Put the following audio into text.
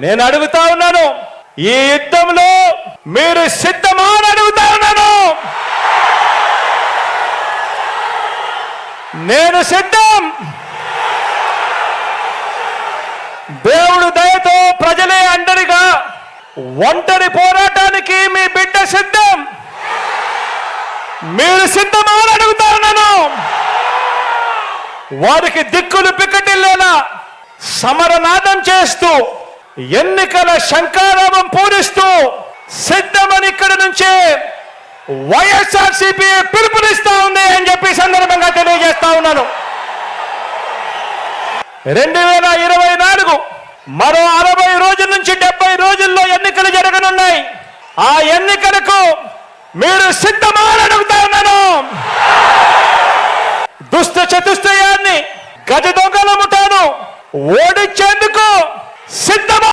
నేను అడుగుతా ఉన్నాను, ఈ యుద్ధంలో మీరు సిద్ధమా అని అడుగుతా ఉన్నాను. నేను సిద్ధం. దేవుడు దయతో ప్రజలే అండరిగా ఒంటరి పోరాటానికి మీ బిడ్డ సిద్ధం. మీరు సిద్ధమా అని అడుగుతా ఉన్నాను. వారికి దిక్కులు పిక్కటిల్లేలా సమరనాదం చేస్తూ ఎన్నికల శంఖారావం పూరిస్తూ సిద్ధమని ఇక్కడి నుంచే వైఎస్ఆర్సీపీ పిలుపునిస్తా ఉంది అని చెప్పి సందర్భంగా తెలియజేస్తా ఉన్నాను. 2024 మరో 60 రోజుల నుంచి 70 రోజుల్లో ఎన్నికలు జరగనున్నాయి. ఆ ఎన్నికలకు మీరు సిద్ధమా అని అడుగుతా ఉన్నాను. దుష్ట చతుష్టయాన్ని గజ దొంగల ముఠాను ఓడించే